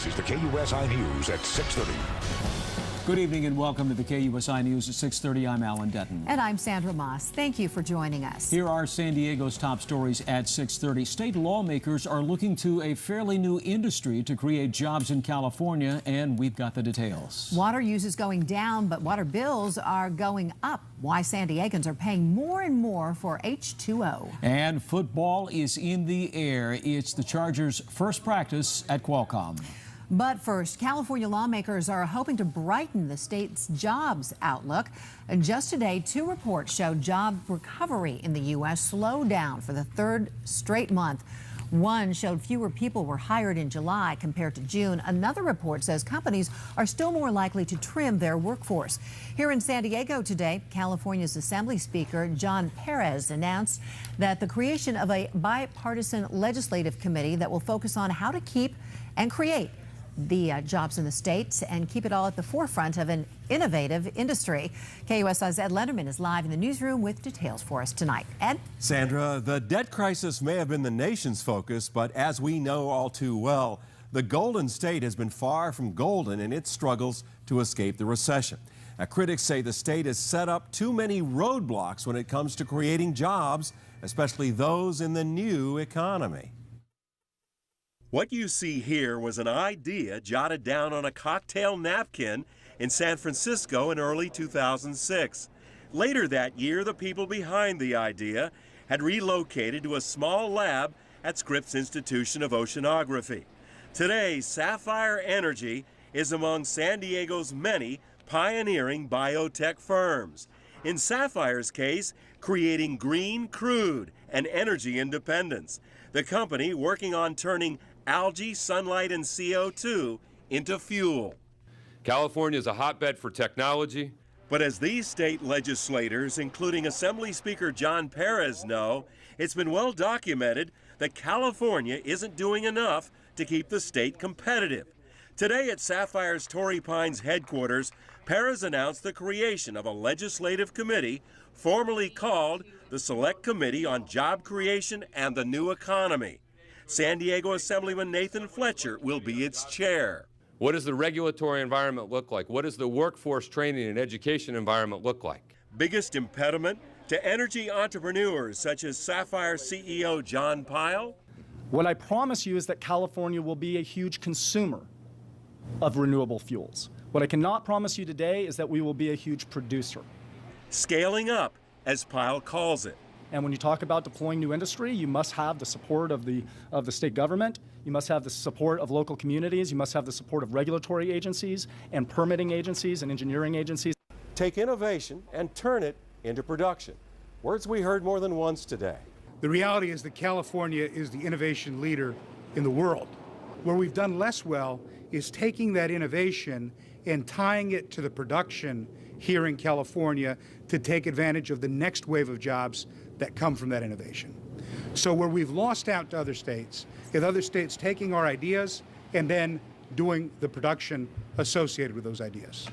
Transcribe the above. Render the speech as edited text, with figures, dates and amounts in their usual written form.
This is the KUSI News at 6:30. Good evening and welcome to the KUSI News at 6:30. I'm Alan Dutton. And I'm Sandra Moss. Thank you for joining us. Here are San Diego's top stories at 6:30. State lawmakers are looking to a fairly new industry to create jobs in California, and we've got the details. Water use is going down, but water bills are going up. Why San Diegans are paying more and more for H2O. And football is in the air. It's the Chargers' first practice at Qualcomm. But first, California lawmakers are hoping to brighten the state's jobs outlook. And just today, 2 reports show job recovery in the U.S. slowed down for the 3rd straight month. One showed fewer people were hired in July compared to June. Another report says companies are still more likely to trim their workforce. Here in San Diego today, California's Assembly Speaker John Perez announced that the creation of a bipartisan legislative committee that will focus on how to keep and create the jobs in the state and keep it all at the forefront of an innovative industry. KUSI's Ed Lenderman is live in the newsroom with details for us tonight. Ed? Sandra, the debt crisis may have been the nation's focus, but as we know all too well, the Golden State has been far from golden in its struggles to escape the recession. Now, critics say the state has set up too many roadblocks when it comes to creating jobs, especially those in the new economy. What you see here was an idea jotted down on a cocktail napkin in San Francisco in early 2006. Later that year, the people behind the idea had relocated to a small lab at Scripps Institution of Oceanography. Today, Sapphire Energy is among San Diego's many pioneering biotech firms. In Sapphire's case, creating green crude and energy independence. The company working on turning algae, sunlight, and CO2 into fuel. California is a hotbed for technology. But as these state legislators, including Assembly Speaker John Perez, know, it's been well documented that California isn't doing enough to keep the state competitive. Today at Sapphire's Torrey Pines headquarters, Perez announced the creation of a legislative committee formerly called the Select Committee on Job Creation and the New Economy. San Diego Assemblyman Nathan Fletcher will be its chair. What does the regulatory environment look like? What does the workforce training and education environment look like? Biggest impediment to energy entrepreneurs such as Sapphire CEO John Pyle? What I promise you is that California will be a huge consumer of renewable fuels. What I cannot promise you today is that we will be a huge producer. Scaling up, as Pyle calls it. And when you talk about deploying new industry, you must have the support of the state government. You must have the support of local communities. You must have the support of regulatory agencies and permitting agencies and engineering agencies. Take innovation and turn it into production. Words we heard more than once today. The reality is that California is the innovation leader in the world. Where we've done less well is taking that innovation and tying it to the production here in California to take advantage of the next wave of jobs that come from that innovation. So where we've lost out to other states is other states taking our ideas and then doing the production associated with those ideas.